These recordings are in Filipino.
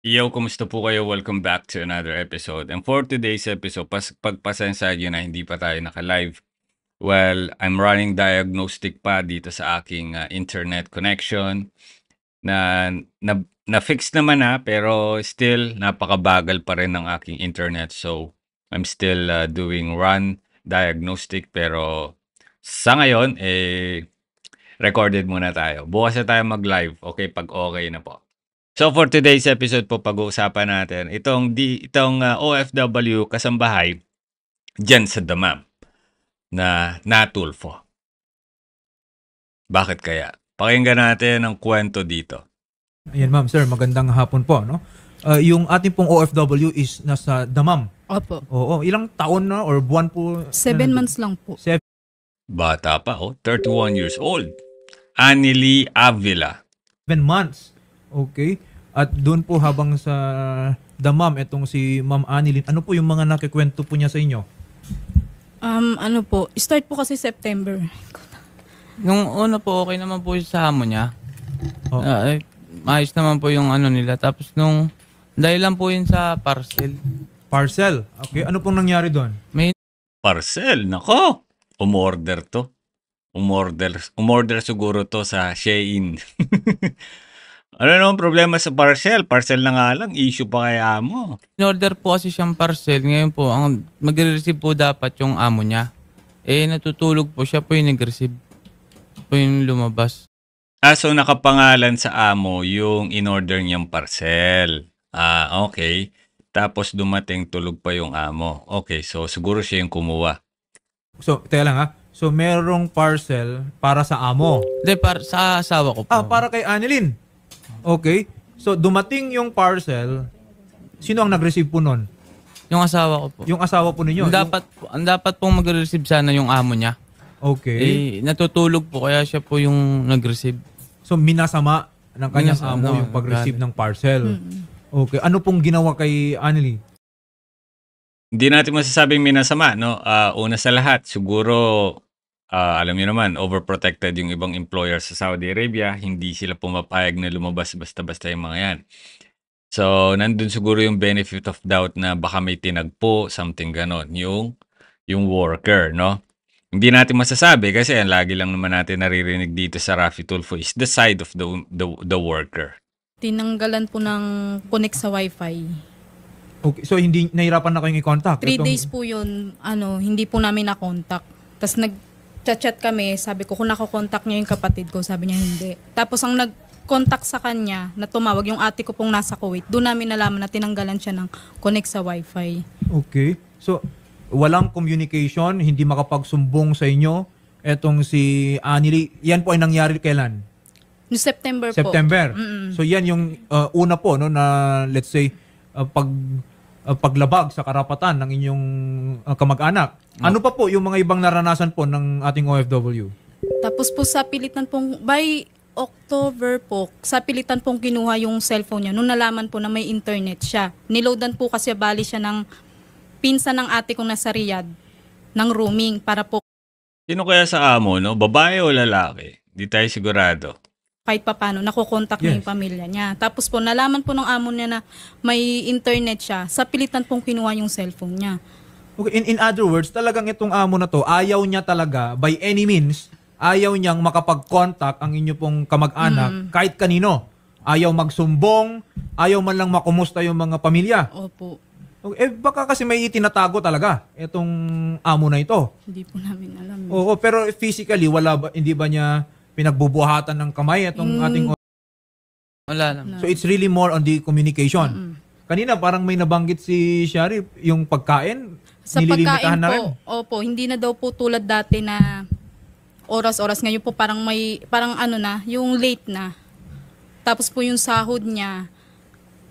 Yo, kumusta po kayo? Welcome back to another episode. And for today's episode, pagpasensya nyo na hindi pa tayo naka-live. Well, I'm running diagnostic pa dito sa aking internet connection na, na-fix naman na pero still napakabagal pa rin ng aking internet. So, I'm still doing run diagnostic pero sa ngayon, recorded muna tayo. Bukas na tayo mag-live, okay, pag okay na po. So for today's episode po pag-uusapan natin itong OFW kasambahay diyan sa Damam na natulfo. Bakit kaya? Pakinggan natin ang kwento dito. Ayan ma'am, sir, magandang hapon po, no? Yung ating pong OFW is nasa Damam. Opo. Oo, ilang taon na or buwan po? 7 months lang po. Bata pa, 31 years old. Anily Avila. 7 months. Okay. At doon po habang sa Damam, itong si Ma'am Anilyn, ano po yung mga nakikwento po niya sa inyo? Ano po, start po kasi September. Yung una po, okay naman po yung sa amo niya. Oh. Maayos naman po yung ano nila. Tapos dahil lang po yun sa parcel. Parcel. Okay, ano pong nangyari doon? May Parcel, nako. Umorder to. Umorder siguro to sa Shein. Ano naman problema sa parcel? Parcel na nga lang, issue pa kaya mo. in-order po kasi siyang parcel. Ngayon po, ang magre-receive po dapat yung amo niya. Natutulog po. Siya po yung nag-receive. Po yung lumabas. So nakapangalan sa amo yung in-order niyang parcel. Okay. Tapos dumating tulog pa yung amo. Okay, so siguro siya yung kumuha. So, teka lang ha. So, merong parcel para sa amo. Hindi, sa asawa ko po. Para kay Anilyn. Okay. So, dumating yung parcel. Sino ang nag-receive po nun? Yung asawa ko po. Yung asawa po ninyo? Ang dapat pong magre-receive sana yung amo niya. Okay. Natutulog po kaya siya po yung nag-receive. So, minasama ng kanyang Minasama, amo yung pag-receive ng parcel. Okay. Ano pong ginawa kay Anily? Hindi natin masasabing minasama, no? Una sa lahat, siguro, alam niyo naman, overprotected yung ibang employer sa Saudi Arabia. Hindi sila pumapayag na lumabas basta-basta yung mga yan. So, nandun siguro yung benefit of doubt na baka may tinagpo, something ganon, yung worker, no? Hindi natin masasabi kasi ang lagi lang naman natin naririnig dito sa Rafi Tulfo is the side of the worker. Tinanggalan po ng connect sa wifi. Okay. So, hindi nahirapan na kayong i-contact? 3 days po yun, hindi po namin na-contact. Tapos nag-chat kami, sabi ko kung nakakontak niya yung kapatid ko, sabi niya hindi. Tapos ang nag-contact sa kanya na tumawag yung ate ko pong nasa Kuwait, doon namin nalaman na tinanggalan siya ng connect sa wifi. Okay. So, walang communication, hindi makapagsumbong sa inyo. Etong si Anily, yan po ay nangyari kailan? No September po. September. Mm-mm. So, yan yung una po, no, na let's say, paglabag sa karapatan ng inyong kamag-anak. Ano pa po yung mga ibang naranasan po ng ating OFW? Tapos po sa pilitan pong, by October po, sa pilitan pong kinuha yung cellphone niya. Nung nalaman po na may internet siya. Niloadan po kasi bali siya ng pinsan ng ate kong nasa Riyadh ng roaming para po Sino kaya sa amo, no? Babae o lalaki? Di tayo sigurado. kahit papano nakokontak niya yung pamilya niya. Tapos po nalaman po ng amo niya na may internet siya. Sa pilitan pong kinuha yung cellphone niya. Okay, in other words, talagang itong amo na to, ayaw niya talaga, by any means, ayaw niyang makapag-contact ang inyo pong kamag-anak kahit kanino. Ayaw magsumbong, ayaw man lang makumusta yung mga pamilya. Opo. Okay, baka kasi may itinatago talaga itong amo na ito. Hindi po namin alam. Oo, pero physically, hindi ba niya pinagbubuhatan ng kamay itong ating... Wala naman. So it's really more on the communication. Kanina parang may nabanggit si Sharif, yung pagkain, Sa nililimitahan pagkain na rin. po, opo, hindi na daw po tulad dati na oras-oras. Ngayon po parang yung late na. Tapos po yung sahod niya,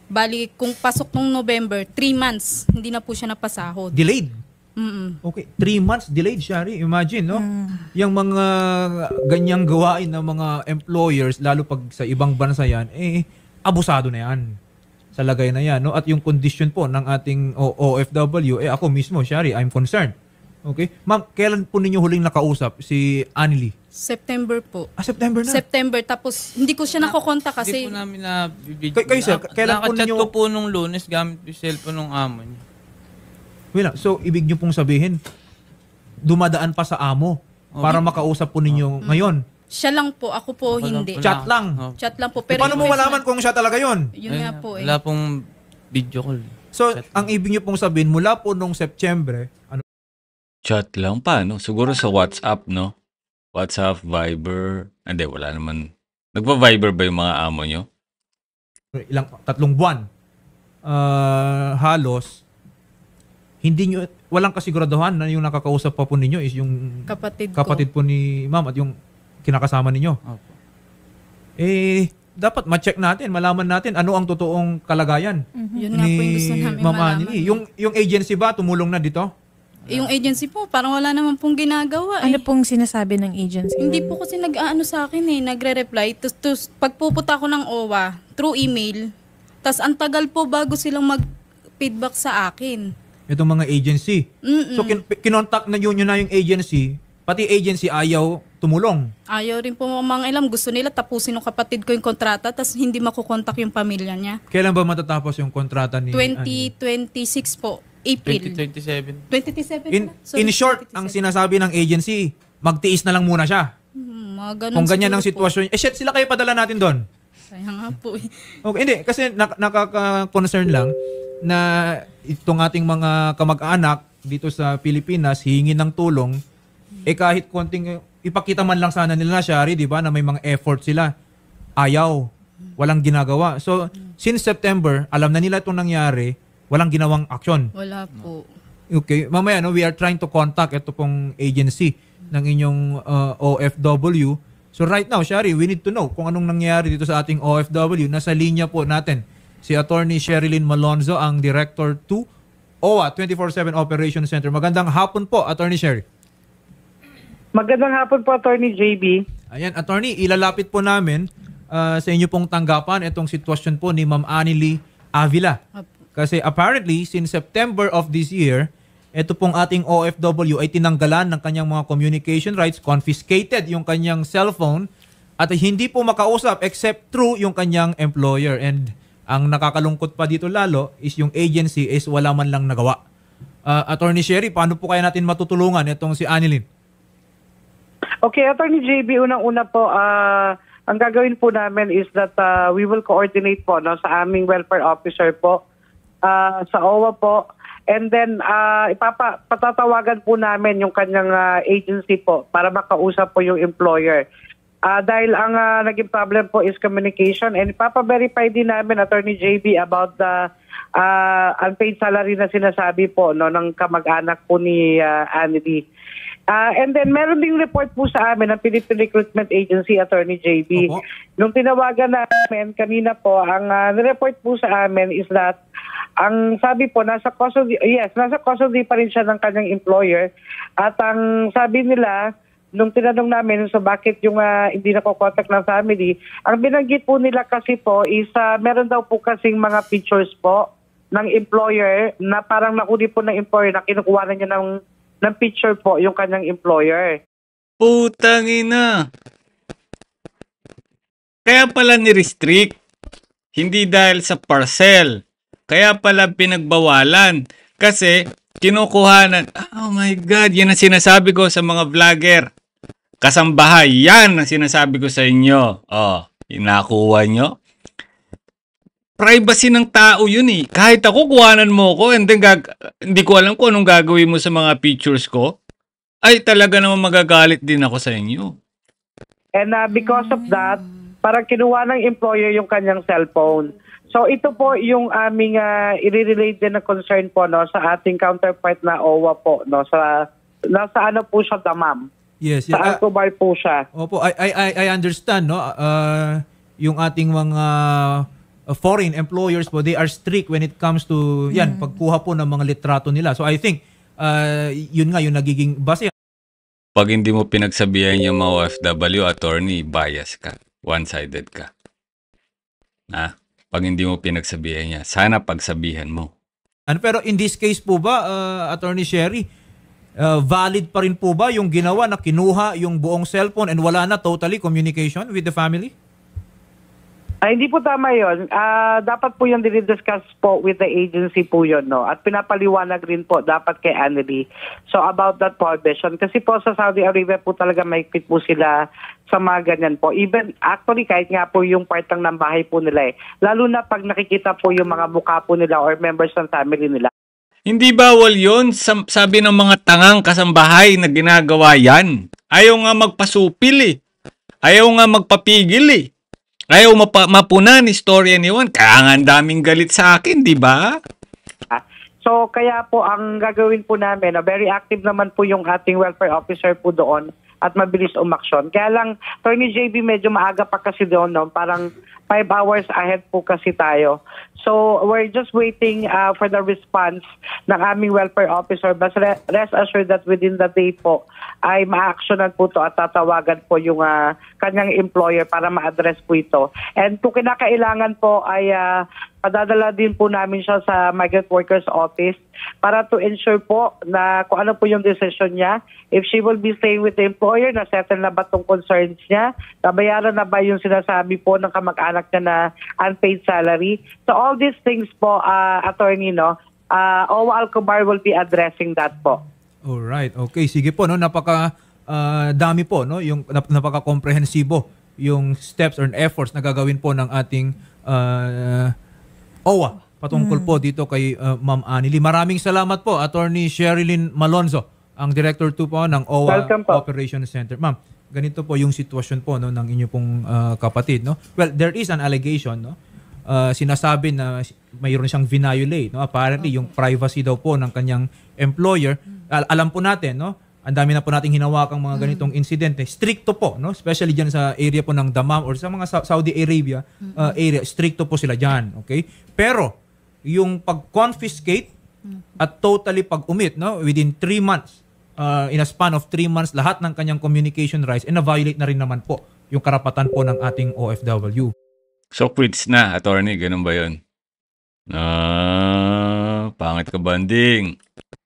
bali kung pasok nung November, 3 months, hindi na po siya napasahod. Delayed. Mm-mm. Okay, 3 months delayed, Shari. Imagine, no? Yung mga ganyang gawain ng mga employers, lalo pag sa ibang bansa yan, abusado na yan. Sa lagay na yan, no? At yung condition po ng ating OFW, ako mismo, Shari, I'm concerned. Okay. Ma'am, kailan po ninyo huling nakausap si Anily? September po. September na. September, tapos hindi ko siya nakokontak kasi Hindi po namin na bibidyo. Kayo, sir, kailan po Nakachat ninyo- ko po nung Lunes gamit yung cellphone ng amo niya. Wala. So, ibig nyo pong sabihin, dumadaan pa sa amo para makausap po ninyo ngayon. siya lang po, ako po Ako lang hindi. po Chat lang. Oh. Chat lang po. Eh, paano mo request malaman kung siya talaga yon? Yun nga po eh. Wala pong video call. So, ang ibig nyo pong sabihin, mula po nung September, ano, Chat lang pa, no? Siguro sa WhatsApp, no? WhatsApp, Viber. Hindi, wala naman. Nagpa-Viber ba yung mga amo nyo? tatlong buwan, halos, hindi nyo, walang kasiguraduhan na yung nakakausap pa po ninyo is yung kapatid po ni ma'am at yung kinakasama ninyo. Opo. Eh, dapat ma-check natin, malaman natin ano ang totoong kalagayan Yun nga po yung gusto namin Ma'am malaman. Anily. Yung agency ba tumulong na dito? Yung agency po, parang wala naman pong ginagawa eh. Ano pong sinasabi ng agency? Hindi po kasi nag-aano sa akin eh, nagre-reply. Tapos pagpupunta ko ng OWA, through email, tas ang tagal po bago silang mag-feedback sa akin. Itong mga agency. Mm-mm. So, kinontak na yun na yung agency, pati agency ayaw tumulong. Ayaw rin po mga ilam. Gusto nila tapusin ng kapatid ko yung kontrata, tas hindi makukontak yung pamilya niya. Kailan ba matatapos yung kontrata ni Anily? 2026 po, April. 2027. 2027 In, na? Sorry, in short, 2027. ang sinasabi ng agency, magtiis na lang muna siya. Mga ganun Kung ganyan ang siguro po. sitwasyon. Shit, sila kayo padala natin doon. Kaya nga po eh. Okay, hindi. Kasi nakaka-concern lang na itong ating mga kamag-anak dito sa Pilipinas, hihingi ng tulong, kahit konting, ipakita man lang sana nila na Shari, di ba, na may mga effort sila. Ayaw. Walang ginagawa. So, since September, alam na nila itong nangyari, walang ginawang aksyon. Wala po. Okay, mamaya we are trying to contact ito pong agency ng inyong OFW. So right now, Shari, we need to know kung anong nangyayari dito sa ating OFW. Nasa linya po natin si Attorney Sherilyn Malonzo, ang Director 2 OWA 24/7 Operations Center. Magandang hapon po, Attorney Sherry. Magandang hapon po, Attorney JB. Ayan, Attorney, ilalapit po namin sa inyo pong tanggapan itong sitwasyon po ni Ma'am Anily Avila. Kasi apparently, since September of this year, ito pong ating OFW ay tinanggalan ng kanyang mga communication rights, confiscated yung kanyang cellphone, at hindi po makausap except through yung kanyang employer. And ang nakakalungkot pa dito lalo is yung agency is wala man lang nagawa. Attorney Sherry, paano po kaya natin matutulungan itong si Anilyn? Okay, Attorney JB, unang-una po, ang gagawin po namin is that we will coordinate po sa aming welfare officer po, sa OWA po. And then, patatawagan po namin yung kanyang agency po para makausap po yung employer. Dahil ang naging problem po is communication, and ipapa-verify din namin, Attorney JB, about the unpaid salary na sinasabi po ng kamag-anak po ni Anily. And then, meron ding report po sa amin ng Philippine Recruitment Agency, Attorney JB. Opo. Nung tinawagan namin kanina po, ang report po sa amin is that ang sabi po, nasa custody pa rin siya ng kanyang employer. At ang sabi nila, nung tinanong namin so bakit yung hindi nako-contact ng family, ang binanggit po nila kasi po is meron daw po kasing mga pictures po ng employer na parang nakuli po ng employer na kinukuha na niya ng picture po yung kanyang employer. Putang ina. Kaya pala ni-restrict. Hindi dahil sa parcel. Kaya pala pinagbawalan. Kasi kinukuhanan. Oh my God, yan ang sinasabi ko sa mga vlogger. Kasambahay, yan ang sinasabi ko sa inyo. Oh, inakuha nyo. Privacy ng tao yun eh. Kahit ako, kuhanan mo ko and then hindi ko alam kung anong gagawin mo sa mga pictures ko. Ay, talaga naman magagalit din ako sa inyo. And because of that, parang kinuha ng employer yung kanyang cellphone. So ito po yung aming i-relate din na concern po sa ating counterpart na OWA po. Nasa ano po siya, Damam. Yes. Sa Alcobar po siya. Opo, I understand, no? Yung ating mga foreign employers po, they are strict when it comes to pagkuha po ng mga litrato nila. So I think yun nga yung nagiging base. Pag hindi mo pinagsabihan yung mga OFW, attorney, bias ka. One-sided ka. Pag hindi mo pinagsabihan niya, sana pagsabihan mo. Pero in this case po ba, Attorney Sherry, valid pa rin po ba yung ginawa na kinuha yung buong cellphone and wala na totally communication with the family? Hindi po tama yun. Dapat po yung dinidiscuss po with the agency po yun, no? At pinapaliwanag rin po dapat kay Anneli. So about that prohibition. Kasi po sa Saudi Arabia po talaga may fit po sila sa mga ganyan po. Even actually kahit nga po yung part ng bahay po nila lalo na pag nakikita po yung mga mukha po nila or members ng family nila. Hindi bawal yun. Sabi ng mga tangang kasambahay na ginagawa yan. Ayaw nga magpasupil eh. Ayaw nga magpapigil eh. Ayaw mapunan istorya ni Juan. Kaya nga ang daming galit sa akin, di ba? So kaya po ang gagawin po namin, very active naman po yung ating welfare officer po doon at mabilis umaksyon. Kaya lang, Attorney JB, medyo maaga pa kasi doon, no? Parang 5 hours ahead po kasi tayo. So we're just waiting for the response ng aming welfare officer. But rest assured that within the day po ay ma-actionan po to at tatawagan po yung kanyang employer para ma-address po ito. And kung kinakailangan po ay padadala din po namin siya sa Migrant Workers Office para to ensure po na kung ano po yung decision niya. If she will be staying with the employer, na-settle na ba itong concerns niya? Nabayaran na ba yung sinasabi po ng kamag-anak niya na unpaid salary? So all these things po, attorney, no, OWA Alcobar will be addressing that po. Alright, okay. Sige po, no? Napaka dami po, no? Yung napaka-komprehensibo yung steps or efforts na gagawin po ng ating OWA patungkol po dito kay Ma'am Anneli. Maraming salamat po, Attorney Sherilyn Malonzo, ang Director 2 po ng OWA Welcome po. Operations Center. Ma'am, ganito po yung sitwasyon po, no, ng inyo pong kapatid, no? Well, there is an allegation, no? Sinasabi na mayroon siyang violate, no? Apparently yung privacy daw po ng kanyang employer. Alam po natin, no? Ang dami na po nating hinawakang mga ganitong insidente. Stricto po, no? Especially diyan sa area po ng Dammam or sa mga Saudi Arabia area, stricto po sila diyan, okay? Pero yung pag-confiscate at totally pag-umit, no, within 3 months, in a span of 3 months, lahat ng kanyang communication rights, na-violate na rin naman po yung karapatan po ng ating OFW. So quits na, attorney. Ganun ba yun? Pangit ka, banding.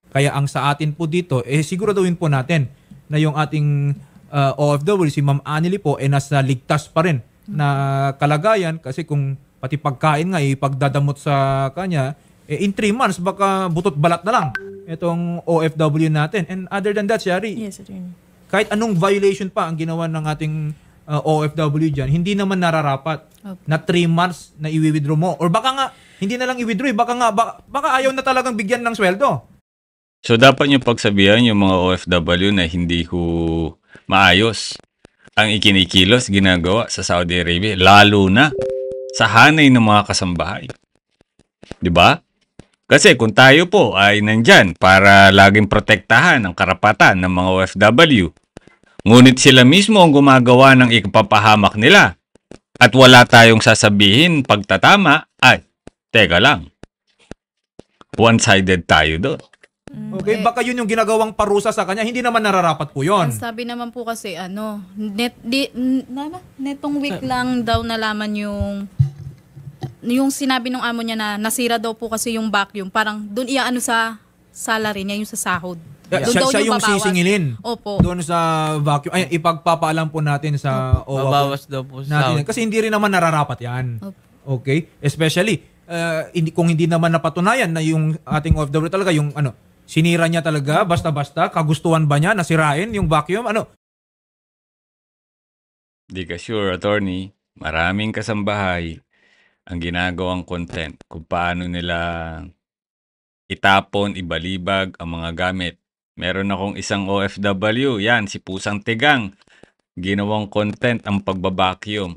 Kaya ang sa atin po dito, siguraduhin po natin na yung ating OFW, si Ma'am Anneli po, nasa ligtas pa rin na kalagayan kasi kung pati pagkain nga, pagdadamot sa kanya, in 3 months, baka butot balat na lang itong OFW natin. And other than that, Shari, Yes, attorney. kahit anong violation pa ang ginawa ng ating OFW dyan, hindi naman nararapat na 3 months na i-withdraw mo. Or baka nga, hindi na lang i-withdraw, baka ayaw na talagang bigyan ng sweldo. So dapat nyo pagsabihan yung mga OFW na hindi ko maayos ang ikinikilos ginagawa sa Saudi Arabia, lalo na sa hanay ng mga kasambahay. 'Di ba? Kasi kung tayo po ay nandyan para laging protektahan ang karapatan ng mga OFW, ngunit sila mismo ang gumagawa ng ikapapahamak nila at wala tayong sasabihin pagtatama, ay, teka lang, one-sided tayo doon. Okay, baka yun yung ginagawang parusa sa kanya, hindi naman nararapat po yun. Ang sabi naman po kasi, netong week lang daw nalaman yung sinabi ng amo niya na nasira daw po kasi yung vacuum. Parang doon iaano sa salary niya, yung sa sahod. Doon daw Siya yung babawas. sisingilin. Opo. Doon sa vacuum. Ay, ipagpapaalam po natin sa OWA Babawas daw po sa natin. Kasi hindi rin naman nararapat yan. Opo. Okay? Especially, kung hindi naman napatunayan na yung ating OFW talaga, yung sinira niya talaga, basta-basta, kagustuhan ba niya, nasirain yung vacuum, Di ka sure, attorney. Maraming kasambahay ang ginagawang content kung paano nila itapon, ibalibag ang mga gamit. Meron akong isang OFW, yan, si Pusang Tigang. Ginawang content ang pagbabacuum.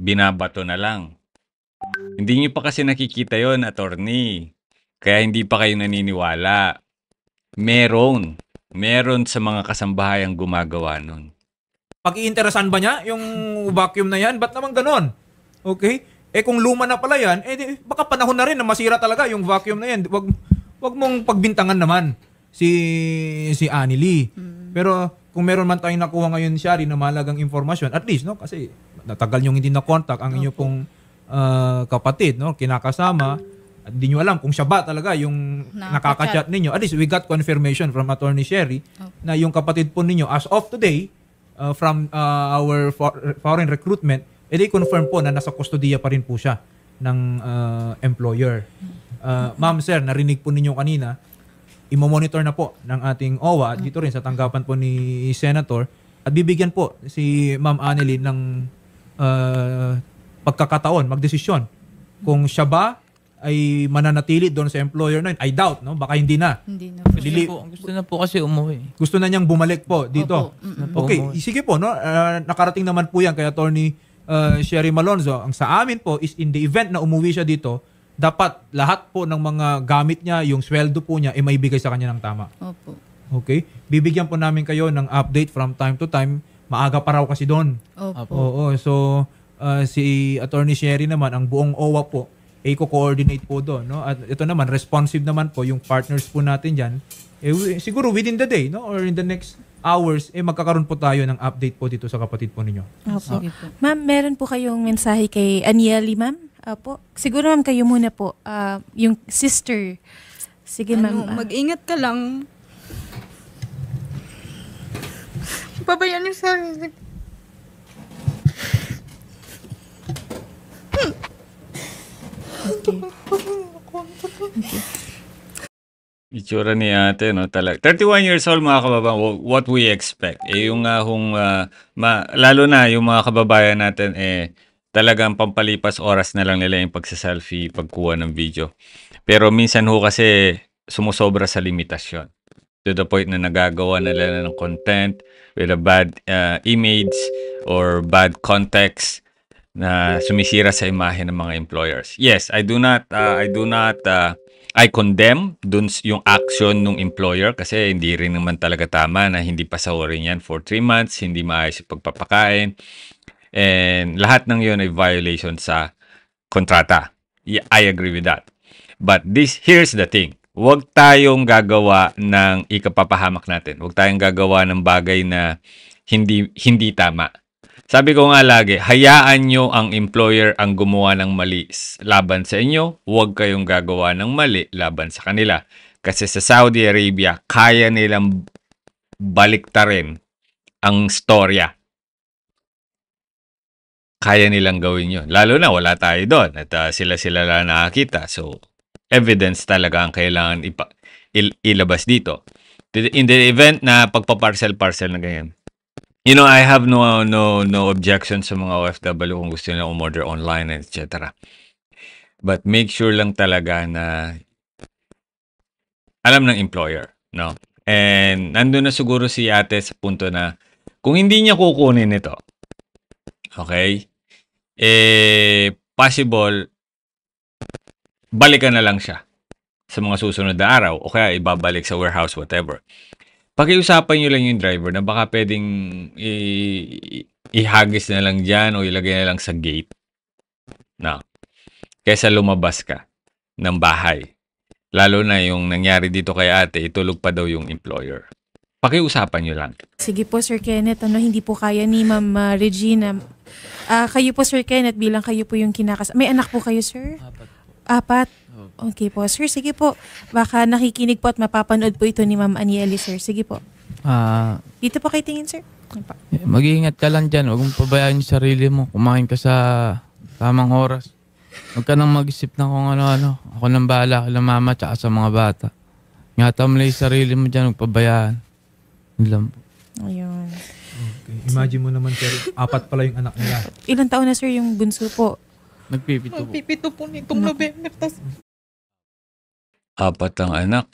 Binabato na lang. Hindi niyo pa kasi nakikita yon, attorney. Kaya hindi pa kayo naniniwala. Meron sa mga kasambahay ang gumagawa nun. Pag-iinteresan ba niya yung vacuum na yan? Ba't naman ganon? Okay? Kung luma na pala yan, baka panahon na rin na masira talaga yung vacuum na yan. Wag mong pagbintangan naman si Anneli. Pero kung meron man tayong nakuha ngayon, Shari, na mahalagang informasyon, at least, no? Kasi natagal nyo hindi na-contact ang inyo pong kapatid, no? Kinakasama, at hindi nyo alam kung siya ba talaga yung nakaka-chat ninyo. At least we got confirmation from Attorney Sherry na yung kapatid po ninyo as of today from our foreign recruitment, they confirm po na nasa kustodiya pa rin po siya ng employer. Ma'am, sir, narinig po ninyo kanina, imo-monitor na po ng ating OWA dito rin sa tanggapan po ni Senator at bibigyan po si Ma'am Annalyn ng pagkakataon, magdesisyon kung siya ba ay mananatili doon sa employer na yun. I doubt, no? Baka hindi na. Hindi na. Gusto na po kasi umuwi. Gusto na niyang bumalik po dito. Opo. Okay, sige po, no? Nakarating naman po yan kay Attorney Sherry Malonzo. Ang sa amin po is in the event na umuwi siya dito, dapat lahat po ng mga gamit niya, yung sweldo po niya, ay maibigay sa kanya ng tama. Opo. Okay? Bibigyan po namin kayo ng update from time to time. Maaga pa raw kasi doon. Opo. Oo. So, si Attorney Sherry naman, ang buong OWA po, ay co-coordinate po doon. No? At ito naman, responsive naman po yung partners po natin dyan. Siguro within the day, no? Or in the next hours, magkakaroon po tayo ng update po dito sa kapatid po ninyo. Opo. Sige po. Ma'am, meron po kayong mensahe kay Anieli, ma'am? Opo. Siguro ma'am, kayo muna po. Yung sister. Sige ma'am. Mag-ingat ka lang. Pabayaan yung sarili. Itsura ni ate, no? 31 years old, mga kababayan, what we expect. Yung lalo na yung mga kababayan natin, talagang pampalipas oras na lang nila yung pagsaselfie, pagkuha ng video. Pero minsan ho kasi sumusobra sa limitasyon. To the point na nagagawa nila ng content with a bad image or bad context na sumisira sa imahe ng mga employers. Yes, I condemn dun yung action ng employer kasi hindi rin naman talaga tama na hindi pasawarin yan for 3 months, hindi maayos yung pagpapakain. And lahat ng yun ay violation sa kontrata. Yeah, I agree with that. But here's the thing. Huwag tayong gagawa ng ikapapahamak natin. Huwag tayong gagawa ng bagay na hindi tama. Sabi ko nga lagi, hayaan nyo ang employer ang gumawa ng mali laban sa inyo. Huwag kayong gagawa ng mali laban sa kanila. Kasi sa Saudi Arabia, kaya nilang baliktarin ang storya. Kaya nilang gawin yun. Lalo na wala tayo doon at sila lang nakakita. So, evidence talaga ang kailangan ilabas dito. In the event na pagpa-parcel na ganyan. You know, I have no objection sa mga OFW kung gusto nila umorder online, etc. But make sure lang talaga na alam ng employer, no? And nandun na siguro si ate sa punto na kung hindi niya kukunin ito, okay, possible, balikan na lang siya sa mga susunod na araw o kaya ibabalik sa warehouse, whatever. Pakiusapan nyo lang yung driver na baka pwedeng ihagis na lang dyan o ilagay na lang sa gate. No. Kesa lumabas ka ng bahay. Lalo na yung nangyari dito kay ate, itulog pa daw yung employer. Pakiusapan nyo lang. Sige po, Sir Kenneth. Hindi po kaya ni Ma'am Regina. Kayo po, Sir Kenneth, bilang kayo po yung kinakasama. May anak po kayo, sir? 4. Okay po, sir. Sige po. Baka nakikinig po at mapapanood po ito ni Ma'am Anieli, sir. Sige po. Dito po kayo tingin, sir. Mag-iingat ka lang dyan. Huwag mong pabayaan yung sarili mo. Kumain ka sa tamang oras. Huwag ka nang mag-isip na kung ano-ano. Ako nang bahala kay mama tsaka sa mga bata. Ingatan mo lang yung sarili mo dyan. Huwag pabayaan. Yun lang po. Ayun. Okay. Imagine mo naman, sir, 4 pala yung anak nila. Ilang taon na, sir, yung bunso po? Nagpipito po. Pipito po nitong November. 4 ang anak.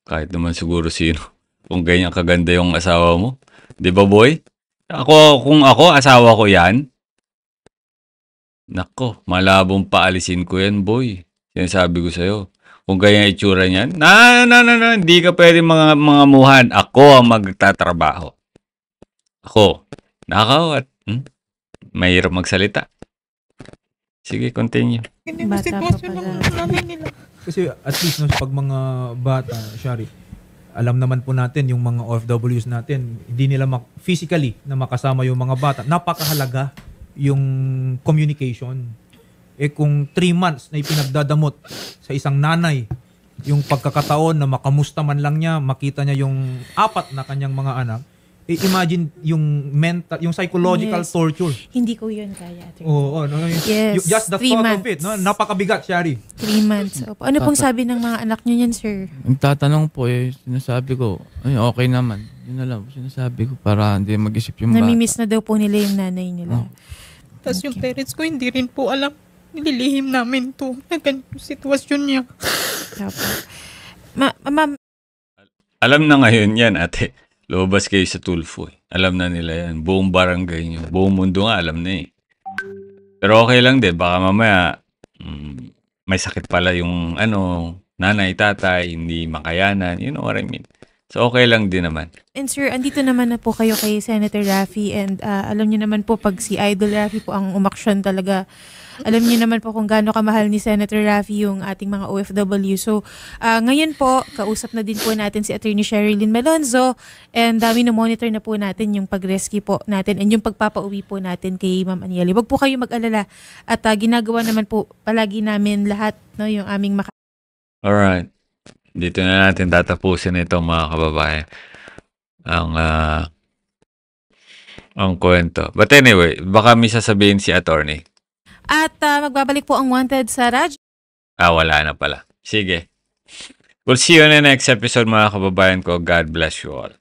Kahit naman siguro sino. Kung ganyan kaganda yung asawa mo. Di ba, boy? Kung ako, asawa ko yan. Nako, malabong paalisin ko yan, boy. Yan sabi ko sa'yo. Kung ganyan itsura niyan, hindi ka pwede mga muhan. Ako ang magtatrabaho. Ako. Nakakawat. Mahirap magsalita. Sige, continue. Bata pa pala. Kasi at least no, pag mga bata, Shari, alam naman po natin yung mga OFWs natin, hindi nila physically na makasama yung mga bata. Napakahalaga yung communication. kung 3 months na ipinagdadamot sa isang nanay, yung pagkakataon na makamusta man lang niya, makita niya yung 4 na kanyang mga anak, imagine yung mental, yung psychological Yes. torture. Hindi ko yun kaya, attorney. Oo, no? Yes, Just the 3 thought of months. it, no? Napakabigat, Shari. 3 months. Opo. Ano pong sabi ng mga anak niyo yan, sir? Nagtatanong po sinasabi ko, ay okay naman. Yun na lang, sinasabi ko para hindi mag-isip yung bata. Namimiss na daw po nila yung nanay nila. Tapos yung parents ko hindi rin po alam. Nililihim namin to na ganyan yung sitwasyon niya. Opo. Ma'am, Alam na ngayon yan, ate. Lumabas kayo sa Tulfo. Alam na nila yan. Buong barangay nyo. Buong mundo nga alam na eh. Pero okay lang din. Baka mamaya may sakit pala yung nanay, tatay, hindi makayanan. You know what I mean? So okay lang din naman. and sir, andito naman na po kayo kay Senator Raffy and alam niyo naman po pag si Idol Raffy po ang umaksyon talaga, alam niyo naman po kung gaano kamahal ni Senator Raffy yung ating mga OFW. So, ngayon po, kausap na din po natin si Attorney Sherilyn Malonzo and monitor na po natin yung pag-rescue po natin and yung pagpapauwi po natin kay Ma'am Anieli. Huwag po kayo mag-alala at ginagawa naman po palagi namin lahat, no, yung aming Alright. Dito na natin tatapusin ito mga kababayan. Ang kwento. But anyway, baka may sasabihin si attorney. At magbabalik po ang Wanted sa Radyo. Wala na pala. Sige. We'll see you on the next episode mga kababayan ko. God bless you all.